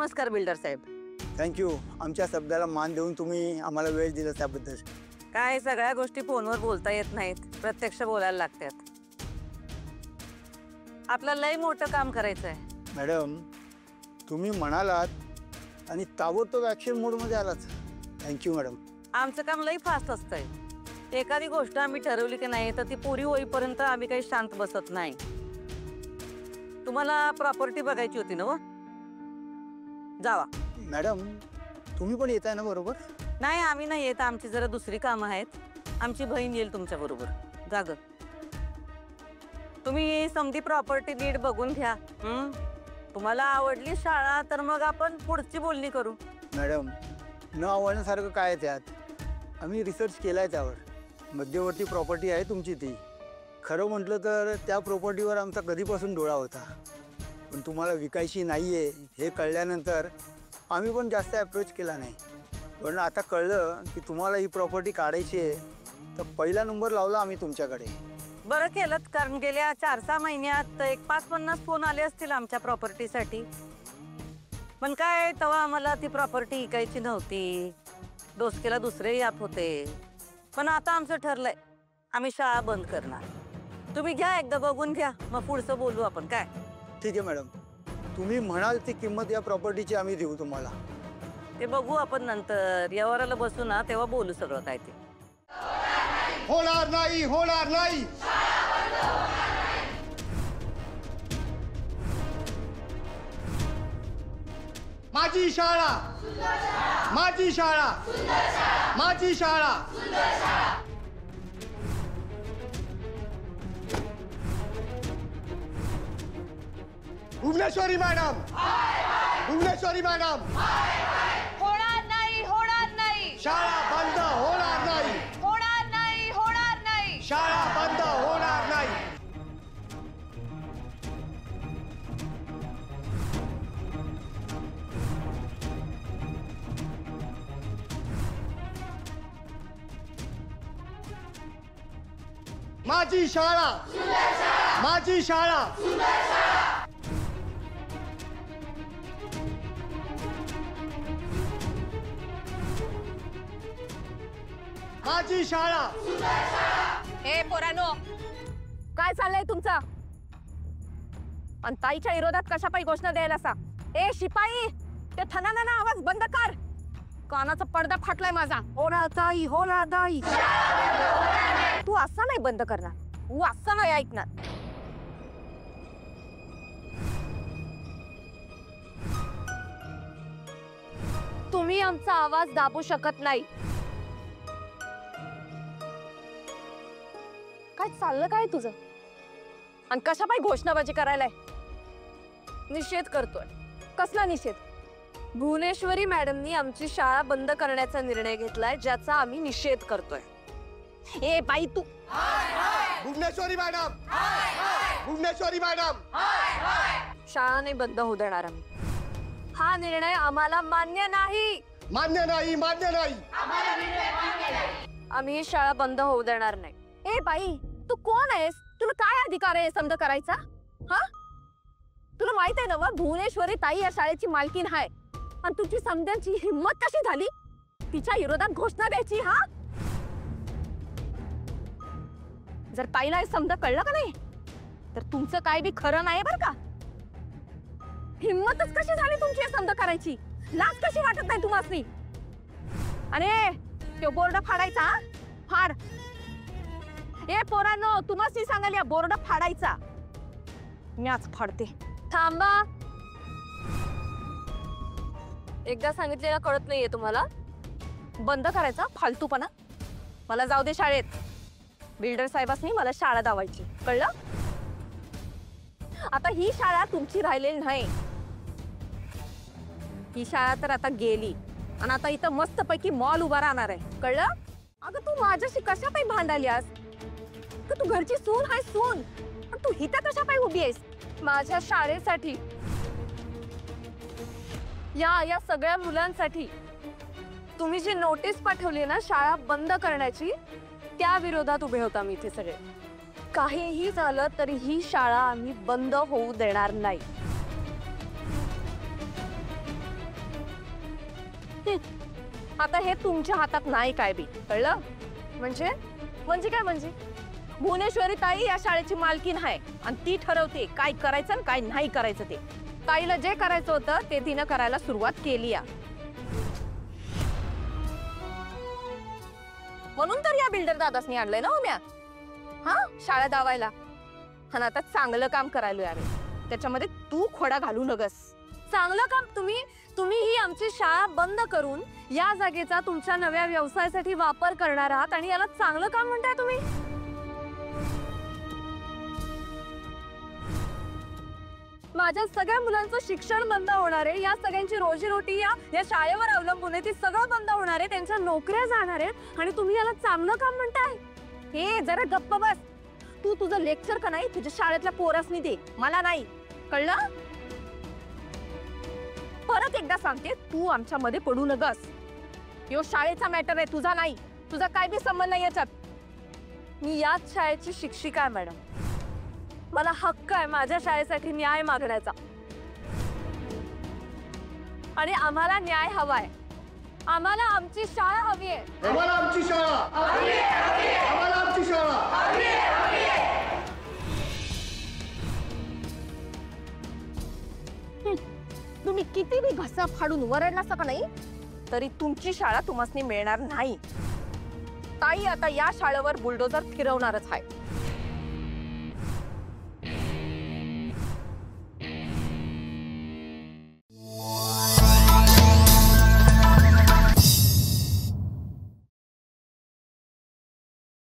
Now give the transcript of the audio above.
नमस्कार बिल्डर साहेब. थँक्यू. आमच्या शब्दाला मान देऊन तुम्ही आम्हाला वेळ दिला त्याबद्दल. काय सगळ्या गोष्टी फोनवर बोलता येत नाहीत, प्रत्यक्ष बोलायला लागतात. आपलं लय मोठं काम करायचं आहे. मॅडम तुम्ही म्हणालात आणि ताबडतोब ॲक्शन मोडमध्ये आलात. Thank you madam. आमचं काम लय फास्ट असतंय. एखादी गोष्ट आम्ही ठरवली की नाही तर ती पुरी होईपर्यंत आम्ही काही शांत बसत नाही. तुम्हाला प्रॉपर्टी बघायची होती ना हो? जावा. मॅडम तुम्ही पण येताय ना बरोबर? नाही आम्ही नाही येत, आमची जरा दुसरी कामं आहेत. आमची बहीण येईल तुमच्या बरोबर. जाग तुम्ही समधी प्रॉपर्टी नीट बघून घ्या. तुम्हाला आवडली शाळा तर मग आपण पुढची बोलणी करू. मॅडम न आवडण्यासारखं काय आहे त्यात? आम्ही रिसर्च केला आहे त्यावर. मध्यवर्ती प्रॉपर्टी आहे तुमची ती. खरं म्हटलं तर त्या प्रॉपर्टीवर आमचा कधीपासून डोळा होता, पण तुम्हाला विकायची नाही आहे हे कळल्यानंतर आम्ही पण जास्त अप्रोच केला नाही. पण आता कळलं की तुम्हाला ही प्रॉपर्टी काढायची आहे तर पहिला नंबर लावला आम्ही तुमच्याकडे. बरं केलं, कारण गेल्या 4-6 महिन्यात एक 50-50 फोन आले असतील आमच्या प्रॉपर्टीसाठी. पण काय तेव्हा आम्हाला ती प्रॉपर्टी विकायची नव्हती. डोसकेला दुसरे ॲप होते. पण आता आमचं ठरलंय, आम्ही शाळा बंद करणार. तुम्ही घ्या एकदा बघून घ्या, मग पुढचं बोलू आपण. काय ठीक आहे मॅडम, तुम्ही म्हणाल ती किंमत या प्रॉपर्टीची आम्ही देऊ तुम्हाला. ते बघू आपण नंतर. व्यवहाराला बसू ना तेव्हा बोलू सगळं काय ते. होणार नाही, होणार नाही. माझी शाळा, माझी शाळा, माझी शाळा. Bhuvaneshwari madam, Bhuvaneshwari madam. होणार नाही, होणार नाही. शाळा बंद होणार नाही. होणार नाही, होणार नाही. शाळा बंद होणार नाही. माझी शाळा, माझी शाळा. माझी शाळा. हे पोरांनो, काय चाललंय तुमचं? आणि ताईच्या विरोधात कशापायी घोषणा द्यायला सा? ए शिपाई, ते थनाना आवाज बंद कर. कानाचा पडदा फाटलाय माझा. होणार ताई, होणार ताई. तू असा नाही बंद करणार, तू असा नाही ऐकणार. तुम्ही आमचा आवाज दाबू शकत नाही. काय चाललं काय तुझं? आणि कशापायी घोषणाबाजी करायलाय? निषेध करतोय. कसला निषेध? भुवनेश्वरी मॅडमनी आमची शाळा बंद करण्याचा निर्णय घेतलाय, ज्याचा आम्ही निषेध करतोय. ए बाई तू. Bhuvaneshwari madam, Bhuvaneshwari madam. शाळा नाही बंद होऊ देणार आम्ही. हा निर्णय आम्हाला मान्य नाही. मान्य नाही, मान्य नाही. आम्ही ही शाळा बंद होऊ देणार नाही. ए बाई तू कोण आहेस? तुला काय अधिकार आहे समजा करायचा? हा, तुला माहित आहे ना भुवनेश्वरी ताई या शाळेची मालकीन आहे. आणि तुझी समजांची हिम्मत कशी झाली तिच्या विरोधात घोषणा द्यायची? हा, जर ताईला समजा कळलं का नाही तर तुमचं काय बी खरं नाही बरं का. हिम्मतच कशी झाली तुमची समजा करायची? लाज कशी वाटत नाही तुम्हासनी? आणि तो बोर्ड फाडायचा. फाड. ए पोरांनो, तुम्हासनी सांगाल या बोर्ड फाडायचा. मी आज फाडते. थांबा. एकदा सांगितलेलं कळत नाहीये तुम्हाला? बंद करायचा फालतूपणा. मला जाऊ दे शाळेत. बिल्डर साहेबांनी मला शाळा दावायची, कळलं? आता ही शाळा तुमची राहिलेली नाही. ही शाळा तर आता गेली आणि आता इथं मस्तपैकी मॉल उभा राहणार आहे, कळलं? अगं तू माझ्याशी कशा पायी भांडालीस? तू घरची सून आहे सून, पण तू इथं कशा पायी उभी आहेस? माझ्या शाळेसाठी, या सगळ्या मुलांसाठी तुम्ही जी नोटीस पाठवली ना शाळा बंद करण्याची, त्या विरोधात उभे होता मी इथे सगळे. काहीही झालं तरी ही शाळा आम्ही बंद होऊ देणार नाही. आता हे तुमच्या हातात नाही काय बी, कळलं? म्हणजे म्हणजे काय म्हणजे भुवनेश्वरी ताई या शाळेची मालकीन आहे आणि ती ठरवते काय करायचं आणि काय नाही करायचं ते. ताईला जे करायचं होतं ते तिनं करायला सुरुवात केली या. म्हणून तर या बिल्डर दादासनी आणलंय ना उम्या, हा शाळा दावायला. आणि आता चांगलं काम करायलोय आम्ही, त्याच्यामध्ये तू खोडा घालू नगस. चांगलं काम तुम्ही ही आमची शाळा बंद करून या जागेचा तुमच्या नव्या व्यवसायासाठी वापर करणार आहात आणि याला चांगलं काम म्हणताय तुम्ही? माझ्या सगळ्या मुलांचं शिक्षण बंद होणार आहे, या सगळ्यांची रोजीरोटी या शाळेवर अवलंबून आहे, ती सगळं बंद होणार आहे, त्यांच्या नोकऱ्या जाणार आहेत आणि तुम्ही याला चांगलं काम म्हणताय? हे जरा गप्प बस. तू तुझं लेक्चर का नाही तुझ्या शाळेतल्या पोरासनी दे, मला नाही, कळलं? परत एकदा सांगते, तू आमच्या मध्ये पडू नगस. यो शाळेचा मॅटर आहे, तुझा नाही. तुझा काय बी संबंध नाही याच्यात. मी याच शाळेची शिक्षिका आहे मॅडम, मला हक्क आहे माझ्या शाळेसाठी न्याय मागण्याचा आणि आम्हाला न्याय हवाय. आम्हाला आमची शाळा हवी आहे. आम्हाला आमची शाळा आम्हाला आमची शाळा. तुम्ही किती बी घसा फाडून वरडलासा का नाही तरी तुमची शाळा तुम्हासनी मिळणार नाही. ताई आता या शाळेवर बुलडोजर फिरवणारच आहे.